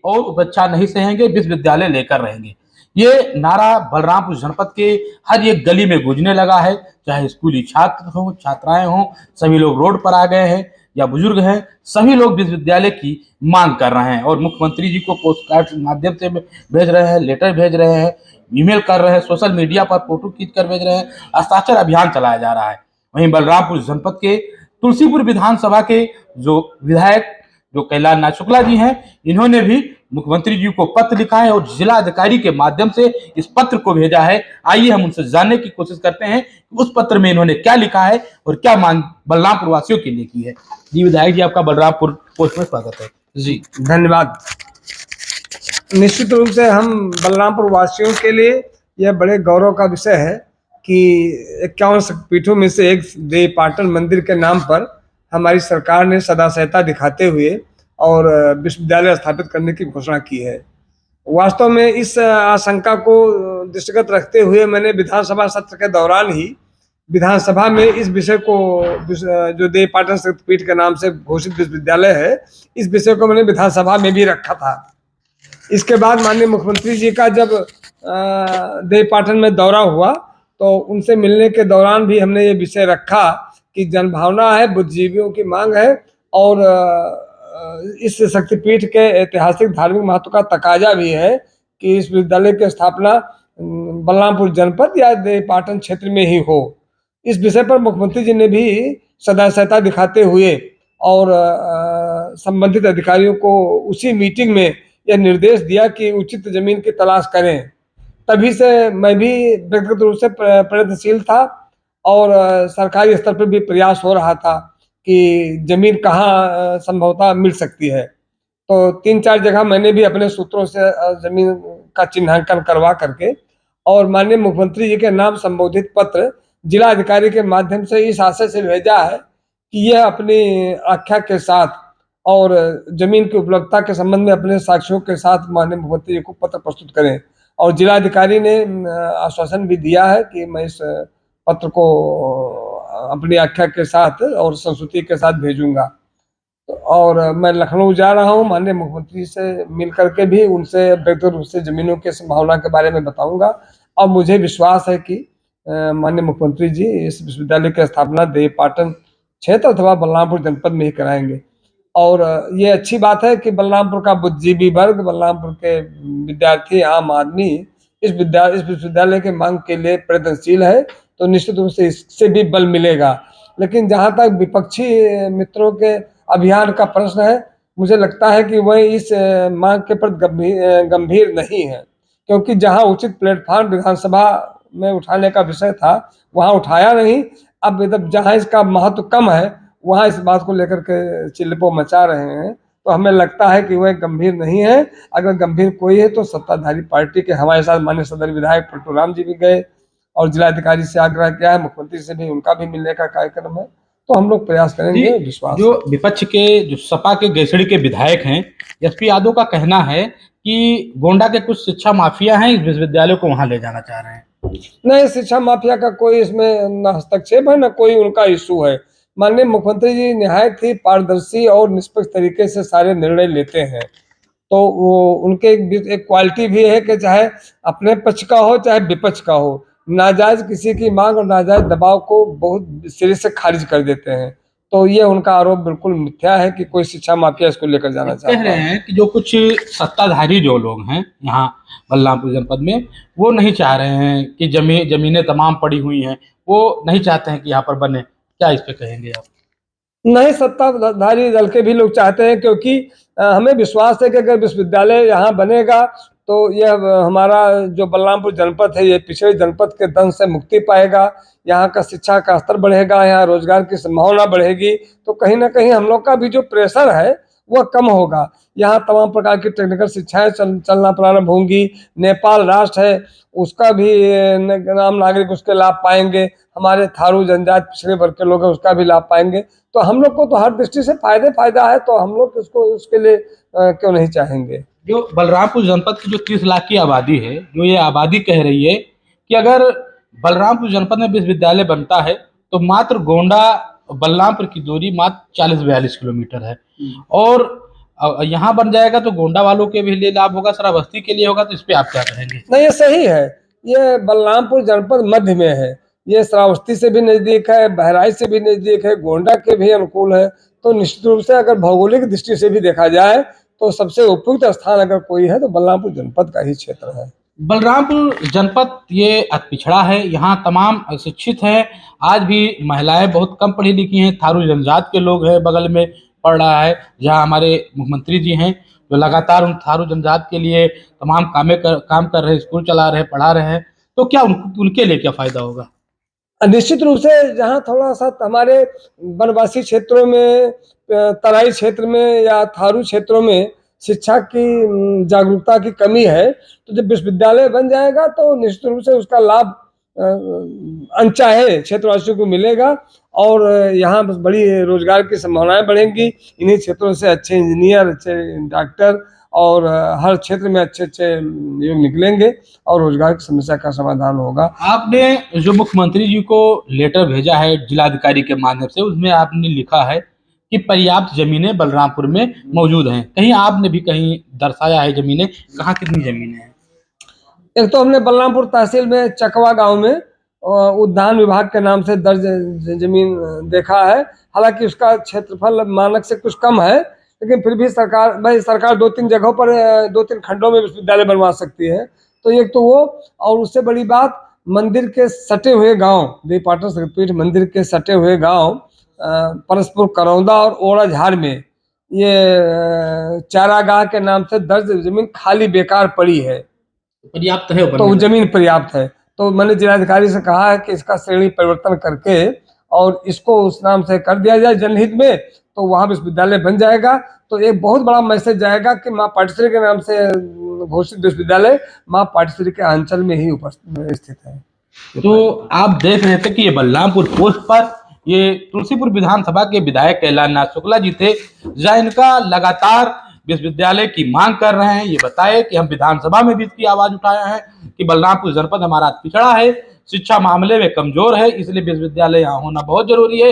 और उपेक्षा नहीं सहेंगे, विश्वविद्यालय लेकर रहेंगे। ये नारा बलरामपुर जनपद के हर एक गली में गूंजने लगा है। चाहे स्कूली छात्र हों, छात्राएं हों, सभी लोग रोड पर आ गए हैं या बुजुर्ग हैं, सभी लोग विश्वविद्यालय की मांग कर रहे हैं और मुख्यमंत्री जी को पोस्ट कार्ड के माध्यम से भेज रहे हैं, लेटर भेज रहे हैं, ईमेल कर रहे हैं, सोशल मीडिया पर फोटो खींच कर भेज रहे हैं। हस्ताक्षर अभियान चलाया जा रहा है। वहीं बलरामपुर जनपद के तुलसीपुर विधानसभा के जो विधायक जो कैलाश नाथ शुक्ला जी हैं, इन्होंने भी मुख्यमंत्री जी को पत्र लिखा है और जिला अधिकारी के माध्यम से इस पत्र को भेजा है। आइए हम उनसे जानने की कोशिश करते हैं कि उस पत्र में इन्होंने क्या लिखा है और क्या मांग बलरामपुर वासियों के लिए की है। जी विधायक जी, आपका बलरामपुर पोस्ट में स्वागत है। जी धन्यवाद। निश्चित रूप से हम बलरामपुर वासियों के लिए यह बड़े गौरव का विषय है कि 51 शक्तिपीठों में से एक देवी पाटन मंदिर के नाम पर हमारी सरकार ने सदाशयता दिखाते हुए और विश्वविद्यालय स्थापित करने की घोषणा की है। वास्तव में इस आशंका को दृष्टिगत रखते हुए मैंने विधानसभा सत्र के दौरान ही विधानसभा में इस विषय को, जो देवी पाटन शक्तिपीठ के नाम से घोषित विश्वविद्यालय है, इस विषय को मैंने विधानसभा में भी रखा था। इसके बाद माननीय मुख्यमंत्री जी का जब देवी पाटन में दौरा हुआ तो उनसे मिलने के दौरान भी हमने ये विषय रखा कि जनभावना है, बुद्धिजीवियों की मांग है और इस शक्तिपीठ के ऐतिहासिक धार्मिक महत्व का तकाजा भी है कि इस विद्यालय की स्थापना बलरामपुर जनपद या देवी पाटन क्षेत्र में ही हो। इस विषय पर मुख्यमंत्री जी ने भी सदाशयता दिखाते हुए और संबंधित अधिकारियों को उसी मीटिंग में यह निर्देश दिया कि उचित जमीन की तलाश करें। तभी से मैं भी व्यक्तिगत रूप से प्रयत्नशील था और सरकारी स्तर पर भी प्रयास हो रहा था कि जमीन कहाँ संभवतः मिल सकती है। तो 3-4 जगह मैंने भी अपने सूत्रों से जमीन का चिन्हांकन करवा करके और माननीय मुख्यमंत्री जी के नाम संबोधित पत्र जिला अधिकारी के माध्यम से इस आशय से भेजा है कि यह अपनी आख्या के साथ और जमीन की उपलब्धता के संबंध में अपने साक्ष्यों के साथ माननीय मुख्यमंत्री जी को पत्र प्रस्तुत करें। और जिलाधिकारी ने आश्वासन भी दिया है कि मैं इस पत्र को अपनी आख्या के साथ और संस्तुति के साथ भेजूंगा। और मैं लखनऊ जा रहा हूँ, माननीय मुख्यमंत्री से मिल करके भी उनसे व्यक्तिगत रूप से जमीनों के संभावना के बारे में बताऊंगा। और मुझे विश्वास है कि माननीय मुख्यमंत्री जी इस विश्वविद्यालय की स्थापना देवी पाटन क्षेत्र अथवा बलरामपुर जनपद में ही कराएंगे। और ये अच्छी बात है कि बलरामपुर का बुद्धिजीवी वर्ग, बलरामपुर के विद्यार्थी, आम आदमी इस विश्वविद्यालय के मांग के लिए प्रयत्नशील है, तो निश्चित रूप से इससे भी बल मिलेगा। लेकिन जहाँ तक विपक्षी मित्रों के अभियान का प्रश्न है, मुझे लगता है कि वह इस मांग के प्रति गंभीर नहीं है, क्योंकि जहाँ उचित प्लेटफॉर्म विधानसभा में उठाने का विषय था वहाँ उठाया नहीं। अब जहाँ इसका महत्व कम है वहाँ इस बात को लेकर के चिल्लपो मचा रहे हैं, तो हमें लगता है कि वह गंभीर नहीं है। अगर गंभीर कोई है तो सत्ताधारी पार्टी के हमारे साथ माननीय सदर विधायक पलटूराम जी भी गए और जिलाधिकारी से आग्रह किया है, मुख्यमंत्री से भी उनका भी मिलने का कार्यक्रम है, तो हम लोग प्रयास करेंगे। विश्वास जो विपक्ष के जो सपा के गेसड़ी के विधायक हैं एसपी यादव का कहना है कि गोंडा के कुछ शिक्षा माफिया हैं, इस विश्वविद्यालय को वहां ले जाना चाह रहे हैं। नहीं, शिक्षा माफिया का कोई इसमें न हस्तक्षेप है न कोई उनका इशू है। माननीय मुख्यमंत्री जी निहायत ही पारदर्शी और निष्पक्ष तरीके से सारे निर्णय लेते हैं, तो वो उनके एक क्वालिटी भी है कि चाहे अपने पक्ष का हो चाहे विपक्ष का हो, नाजायज किसी की मांग और नाजायज दबाव को बहुत सिरे से खारिज कर देते हैं। तो ये उनका आरोप बिल्कुल मिथ्या है कि कोई शिक्षा माफिया इसको लेकर जाना चाहता है। कह रहे हैं कि जो कुछ सत्ताधारी जो लोग हैं यहाँ बलरामपुर जनपद में, वो नहीं चाह रहे हैं कि जमीनें तमाम पड़ी हुई हैं, वो नहीं चाहते हैं कि यहाँ पर बने। क्या इस पे कहेंगे आप? नहीं, सत्ताधारी दल के भी लोग चाहते हैं, क्योंकि हमें विश्वास है कि अगर विश्वविद्यालय यहाँ बनेगा तो यह हमारा जो बलरामपुर जनपद है ये पिछड़े जनपद के दंश से मुक्ति पाएगा। यहाँ का शिक्षा का स्तर बढ़ेगा, यहाँ रोजगार की संभावना बढ़ेगी, तो कहीं ना कहीं हम लोग का भी जो प्रेशर है वह कम होगा। यहाँ तमाम प्रकार की टेक्निकल शिक्षाएं चलना प्रारंभ होंगी। नेपाल राष्ट्र है उसका भी आम नागरिक उसके लाभ पाएंगे, हमारे थारू जनजाति पिछड़े वर्ग के लोग हैं उसका भी लाभ पाएंगे। तो हम लोग को तो हर दृष्टि से फायदा है, तो हम लोग इसको उसके लिए क्यों नहीं चाहेंगे। जो बलरामपुर जनपद की जो 30 लाख की आबादी है, जो ये आबादी कह रही है कि अगर बलरामपुर जनपद में विश्वविद्यालय बनता है तो मात्र गोंडा बलरामपुर की दूरी मात्र 40-42 किलोमीटर है और यहाँ बन जाएगा तो गोंडा वालों के भी लिए लाभ होगा, श्रावस्ती के लिए होगा, तो इस पे आप क्या कहेंगे? नहीं, ये सही है। ये बलरामपुर जनपद मध्य में है। ये श्रावस्ती से भी नजदीक है, बहराइच से भी नजदीक है, गोंडा के भी अनुकूल है। तो निश्चित रूप से अगर भौगोलिक दृष्टि से भी देखा जाए तो सबसे उपयुक्त स्थान अगर कोई है तो बलरामपुर जनपद का ही क्षेत्र है। बलरामपुर जनपद ये अति पिछड़ा है, यहाँ तमाम अशिक्षित हैं। आज भी महिलाएं बहुत कम पढ़ी लिखी हैं, थारू जनजात के लोग हैं, बगल में पड़ रहा है जहाँ हमारे मुख्यमंत्री जी हैं जो लगातार उन थारू जनजात के लिए तमाम काम कर रहे हैं, स्कूल चला रहे हैं, पढ़ा रहे हैं। तो क्या उनके लिए क्या फायदा होगा? निश्चित रूप से जहाँ थोड़ा सा हमारे वनवासी क्षेत्रों में, तराई क्षेत्र में या थारू क्षेत्रों में शिक्षा की जागरूकता की कमी है, तो जब विश्वविद्यालय बन जाएगा तो निश्चित रूप से उसका लाभ अनचाहे क्षेत्रवासियों को मिलेगा और यहाँ बड़ी रोजगार की संभावनाएं बढ़ेंगी। इन्हीं क्षेत्रों से अच्छे इंजीनियर, अच्छे डॉक्टर और हर क्षेत्र में अच्छे अच्छे युग निकलेंगे और रोजगार की समस्या का समाधान होगा। आपने जो मुख्यमंत्री जी को लेटर भेजा है जिलाधिकारी के माध्यम से, उसमें आपने लिखा है कि पर्याप्त जमीनें बलरामपुर में मौजूद हैं। कहीं आपने भी कहीं दर्शाया है जमीनें, कहाँ कितनी जमीनें हैं? एक तो हमने बलरामपुर तहसील में चकवा गांव में उद्यान विभाग के नाम से दर्ज जमीन देखा है। हालांकि उसका क्षेत्रफल मानक से कुछ कम है, लेकिन फिर भी सरकार 2-3 जगहों पर 2-3 खंडों में विश्वविद्यालय बनवा सकती है। तो एक तो वो, और उससे बड़ी बात मंदिर के सटे हुए गांव, देवीपाटन शक्तिपीठ मंदिर के सटे हुए गांव परसपुर, करौंदा और ओड़ाझार में ये चारागाह के नाम से दर्ज जमीन खाली बेकार पड़ी है। पर्याप्त है तो जमीन पर्याप्त है। तो मैंने जिलाधिकारी से कहा है कि इसका श्रेणी परिवर्तन करके और इसको उस नाम से कर दिया जाए जनहित में, तो वहाँ विश्वविद्यालय बन जाएगा। तो एक बहुत बड़ा मैसेज जाएगा कि माँ पाटेश्वरी के नाम से घोषित विश्वविद्यालय माँ पाटेश्वरी के अंचल में ही स्थित है। तो आप देख रहे थे कि ये बलरामपुर पोस्ट पर ये तुलसीपुर विधानसभा के विधायक कैलाशनाथ शुक्ला जी थे, जहाँ इनका लगातार विश्वविद्यालय की मांग कर रहे हैं। ये बताए कि हम विधानसभा में भी इसकी आवाज उठाए हैं कि बलरामपुर जनपद हमारा पिछड़ा है, शिक्षा मामले में कमजोर है, इसलिए विश्वविद्यालय यहाँ होना बहुत जरूरी है।